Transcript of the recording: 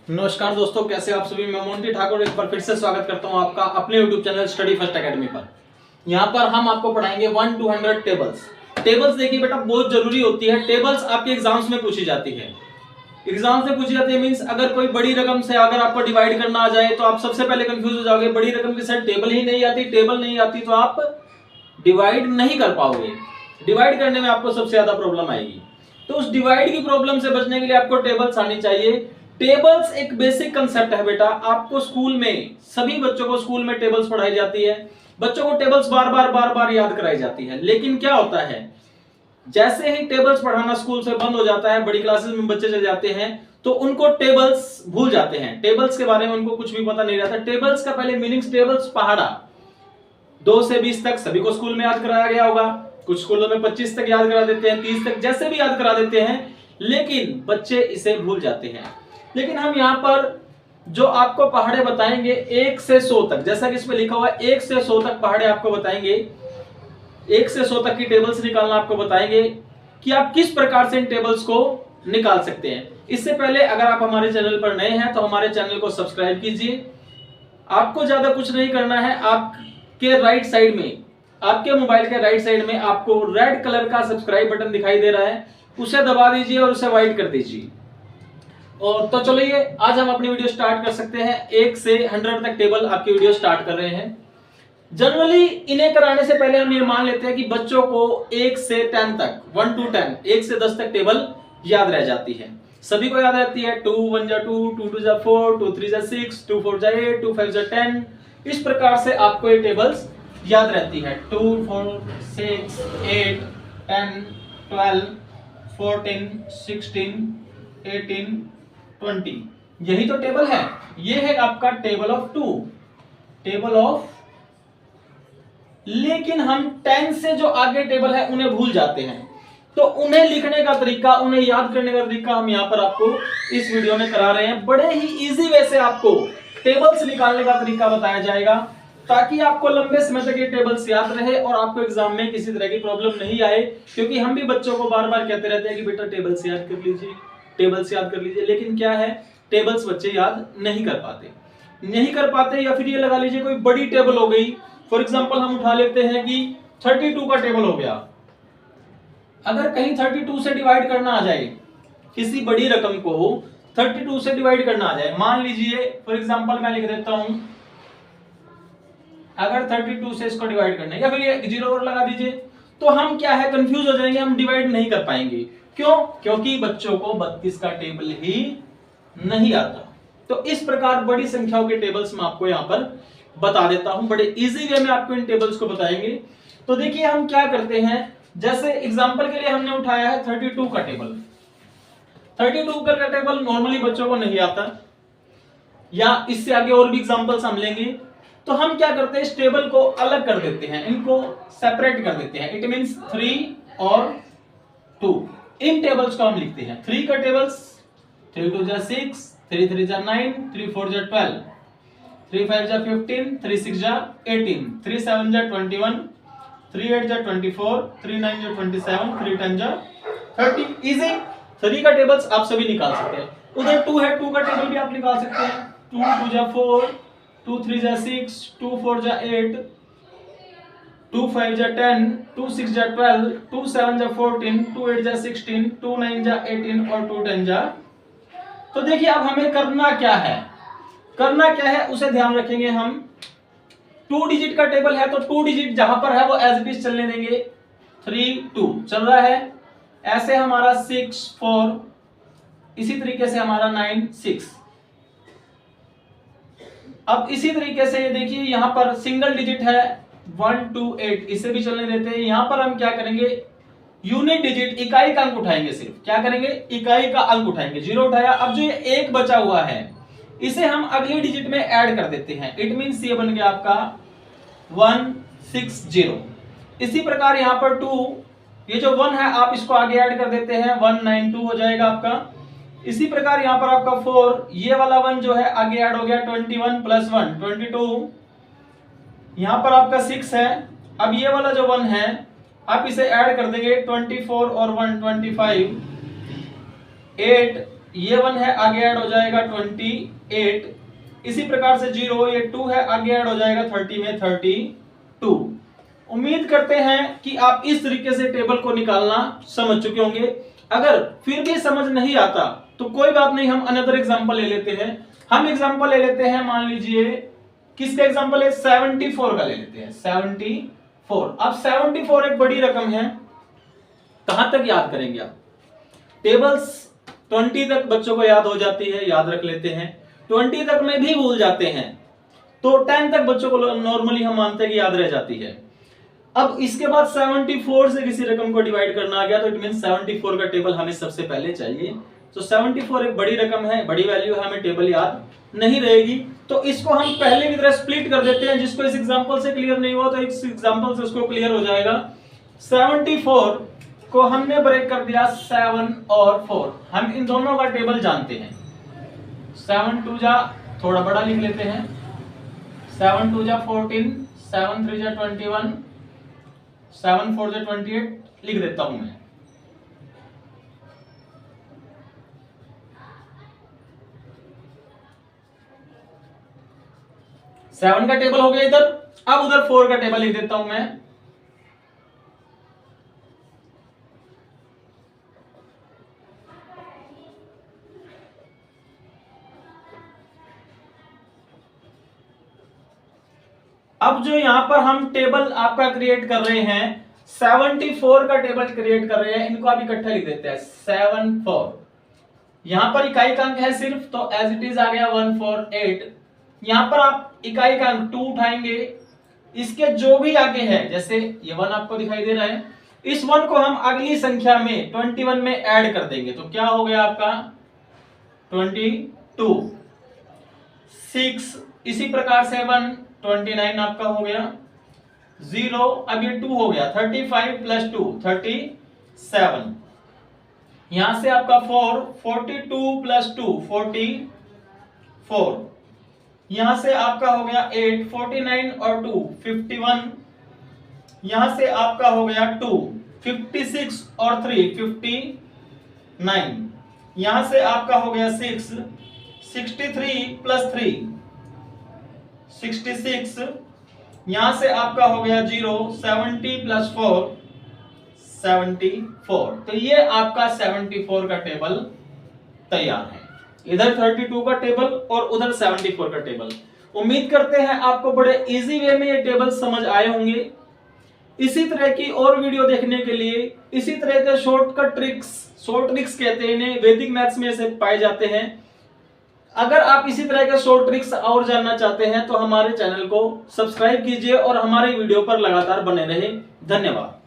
नमस्कार दोस्तों, कैसे आप सभी। मैं मोंटी ठाकुर एक बार फिर से स्वागत करता हूं आपका अपने YouTube channel study first academy पर। यहां पर हम आपको पढ़ाएंगे 1 to 100 टेबल्स। टेबल्स देखिए बेटा बहुत जरूरी होती है। टेबल्स आपके एग्जाम्स में पूछी जाती है। एग्जाम से पूछी जाती है मींस अगर कोई बड़ी रकम से अगर आपको डिवाइड करना आ जाए तो आप सबसे पहले कंफ्यूज हो जाओगे। बड़ी रकम के साथ टेबल ही नहीं आती, टेबल नहीं आती तो आप डिवाइड नहीं कर पाओगे। डिवाइड करने में आपको सबसे ज्यादा प्रॉब्लम आएगी। तो उस डिवाइड की प्रॉब्लम से बचने के लिए आपको टेबल्स आनी चाहिए। टेबल्स एक बेसिक कंसेप्ट है बेटा। आपको स्कूल में सभी बच्चों को स्कूल में टेबल्स पढ़ाई जाती है। बच्चों को टेबल्स बार बार याद कराई जाती है। लेकिन क्या होता है, जैसे ही टेबल्स पढ़ाना स्कूल से बंद हो जाता है, बड़ी क्लासेस में बच्चे चले जाते हैं तो उनको टेबल्स भूल जाते हैं। टेबल्स के बारे में उनको कुछ भी पता नहीं रहता। टेबल्स का पहले मीनिंग्स, टेबल्स पहाड़ा 2 से 20 तक सभी को स्कूल में याद कराया गया होगा। कुछ स्कूलों में 25 तक याद करा देते हैं, 30 तक जैसे भी याद करा देते हैं, लेकिन बच्चे इसे भूल जाते हैं। लेकिन हम यहाँ पर जो आपको पहाड़े बताएंगे 1 से 100 तक, जैसा कि इसमें लिखा हुआ है 1 से 100 तक पहाड़े आपको बताएंगे। 1 से 100 तक की टेबल्स निकालना आपको बताएंगे कि आप किस प्रकार से इन टेबल्स को निकाल सकते हैं। इससे पहले अगर आप हमारे चैनल पर नए हैं तो हमारे चैनल को सब्सक्राइब कीजिए। आपको ज्यादा कुछ नहीं करना है। आपके राइट साइड में, आपके मोबाइल के राइट साइड में आपको रेड कलर का सब्सक्राइब बटन दिखाई दे रहा है, उसे दबा दीजिए और उसे व्हाइट कर दीजिए। और तो चलिए आज हम अपनी वीडियो स्टार्ट कर सकते हैं। 1 से 100 तक टेबल आपकी वीडियो स्टार्ट कर रहे हैं। जनरली इन्हें कराने से पहले हम ये मान लेते हैं कि बच्चों को 1 से 10 तक, 1 to 10, 1 से 10 तक टेबल याद रह जाती है। सभी को याद रहती है। 2 1 जा 2, 2 2 जा 4, 2 3 जा 6, 2 4 जा 8, 2 5 जा 10। इस प्रकार से आपको ये टेबल्स याद रहती है। 2 4 6 8 10 12 14 16 18 20। यही तो टेबल है। ये है आपका टेबल ऑफ 2, टेबल ऑफ। लेकिन हम 10 से जो आगे टेबल है उन्हें भूल जाते हैं। तो उन्हें लिखने का तरीका, उन्हें याद करने का तरीका हम यहां पर आपको इस वीडियो में करा रहे हैं। बड़े ही इजी वे से आपको टेबल्स निकालने का तरीका बताया जाएगा ताकि आपको लंबे समय तक ये टेबल्स याद रहे और आपको एग्जाम में किसी तरह की प्रॉब्लम नहीं आए। क्योंकि हम भी बच्चों को बार बार कहते रहते हैं कि बेटा टेबल्स याद कर लीजिए, टेबल्स याद कर लीजिए। लेकिन क्या है, टेबल्स बच्चे याद नहीं कर पाते। या फिर ये लगा लीजिए कोई बड़ी टेबल हो गई। फॉर एग्जांपल हम उठा लेते हैं कि 32 का टेबल हो गया। अगर कहीं 32 से डिवाइड करना आ जाए, किसी बड़ी रकम को 32 से डिवाइड करना आ जाए, मान लीजिए फॉर एग्जांपल मैं लिख देता हूं, अगर 32 से इसको डिवाइड करना है, या फिर ये 0 और लगा दीजिए, तो हम क्या है कंफ्यूज हो जाएंगे, हम डिवाइड नहीं कर पाएंगे। क्यों? क्योंकि बच्चों को 32 का टेबल ही नहीं आता। तो इस प्रकार बड़ी संख्याओं के टेबल्स मैं आपको यहां पर बता देता हूं। बड़े इजी वे में आपको इन टेबल्स को बताएंगे। तो देखिए हम क्या करते हैं, जैसे एग्जांपल के लिए हमने उठाया है 32 का टेबल। 32 का टेबल नॉर्मली बच्चों को नहीं आता, या इससे आगे और भी एग्जांपल्स हम लेंगे। तो हम क्या करते हैं, इस टेबल को अलग कर देते हैं, इनको सेपरेट कर देते हैं। इट मींस 3 और 2, इन टेबल्स को हम लिखते हैं। 3 का टेबल्स 3 2 जा 6, 3 3 जा 9, 3 4 जा 12, 3 5 जा 15, 3 6 जा 18, 3 7 जा 21, 3 8 जा 24, 3 9 जा 27, 3 10 जा 30। इजी। 3 का टेबल्स आप सभी निकाल सकते हैं। उधर 2 है, 2 का टेबल भी आप निकाल सकते हैं। 2 2 जा 4, 2 3 जा 6, 2 4 जा 8, 2 5 जा 10, 2 6 जा 12, 2 7 जा 14, 2 8 जा 16, 2 9 जा 18 और 2 10 जा। तो देखिए अब हमें करना क्या है उसे ध्यान रखेंगे हम। 2 डिजिट का टेबल है तो 2 डिजिट जहां पर है वो एज इट इज चलने देंगे। 3 2 चल रहा है, ऐसे हमारा 6 4, इसी तरीके से हमारा 9 6। अब इसी तरीके से ये देखिए यहां पर सिंगल डिजिट है 1 2 8, इसे भी चलने देते हैं। यहां पर हम क्या करेंगे, यूनिट डिजिट, इकाई का अंक उठाएंगे। सिर्फ क्या करेंगे, इकाई का अंक उठाएंगे। 0 उठाया। अब जो ये 1 बचा हुआ है इसे हम अगली डिजिट में ऐड कर देते हैं। इट मींस ये बन गया आपका 160। इसी प्रकार यहां पर 2, ये जो 1 है आप इसको आगे ऐड कर देते हैं, 192 हो जाएगा आपका। इसी प्रकार यहां पर आपका 4, ये वाला 1 जो है आगे ऐड हो गया, 21 + 1 22। यहां पर आपका 6 है। अब ये वाला जो 1 है आप इसे ऐड कर देंगे, 24 और 1 25, 8 ये 1 है आगे ऐड हो जाएगा 28, इसी प्रकार से 0 ये 2 है आगे ऐड हो जाएगा 30 में 32। उम्मीद करते हैं कि आप इस तरीके से टेबल को निकालना समझ चुके होंगे। अगर फिर भी समझ नहीं आता तो कोई बात नहीं, हम अनदर एग्जांपल ले लेते हैं। हम एग्जांपल ले लेते हैं, मान लीजिए किसका एग्जांपल है, 74 का ले लेते हैं। 74, अब 74 एक बड़ी रकम है, कहां तक याद करेंगे आप? टेबल्स 20 तक बच्चों को याद हो जाती है, याद रख लेते हैं। 20 तक में भी भूल जाते हैं तो 10 तक बच्चों को नॉर्मली हम मानते हैं कि याद रह जाती है। अब इसके बाद 74 से किसी रकम को डिवाइड करना आ गया तो इट मीन 74 का टेबल हमें सबसे पहले चाहिए। तो 74 एक बड़ी रकम है, बड़ी वैल्यू है, हमें टेबल याद नहीं रहेगी तो इसको हम पहले की तरह स्प्लिट कर देते हैं। जिसको इस एग्जांपल से क्लियर नहीं हुआ तो इस एग्जांपल से उसको क्लियर हो जाएगा। 74 को हमने ब्रेक कर दिया 7 और 4, हम इन दोनों का टेबल जानते हैं। 7 2 जा, थोड़ा बड़ा लिख लेते हैं, 7 2 जा 14, 7 3 जा 21, 7 4 जा 28 लिख देता हूं मैं। सेवन का टेबल हो गया इधर, अब उधर 4 का टेबल लिख देता हूं मैं। अब जो यहां पर हम टेबल आपका क्रिएट कर रहे हैं, 74 का टेबल क्रिएट कर रहे हैं, इनको आप इकट्ठा लिख देते हैं 74। यहां पर इकाई का अंक है सिर्फ, तो एज इट इज आ गया 148। यहां पर आप इकाई का अंक 2 उठाएंगे, इसके जो भी आगे है, जैसे ये 1 आपको दिखाई दे रहा है, इस 1 को हम अगली संख्या में 21 में ऐड कर देंगे तो क्या हो गया आपका 22। 6 इसी प्रकार से 1 29 आपका हो गया। 0 अब ये 2 हो गया, 35 प्लस 2 37। यहां से आपका 4 42 प्लस 2 44। यहां से आपका हो गया 8 49 और 2 51। यहां से आपका हो गया 2 56 और 3 59। यहां से आपका हो गया 6 63 प्लस 3 66। यहां से आपका हो गया 0 70 प्लस 4 74। तो ये आपका 74 का टेबल तैयार है। इधर 32 का टेबल और उधर 74 का टेबल। उम्मीद करते हैं आपको बड़े इजी वे में ये टेबल समझ आए होंगे। इसी तरह की और वीडियो देखने के लिए, इसी तरह के शॉर्ट ट्रिक्स कहते हैं इन्हें, वैदिक मैथ्स में से पाए जाते हैं। अगर आप इसी तरह के शॉर्ट ट्रिक्स और जानना चाहते हैं तो हमारे चैनल को सब्सक्राइब कीजिए और हमारे वीडियो पर लगातार बने रहें। धन्यवाद।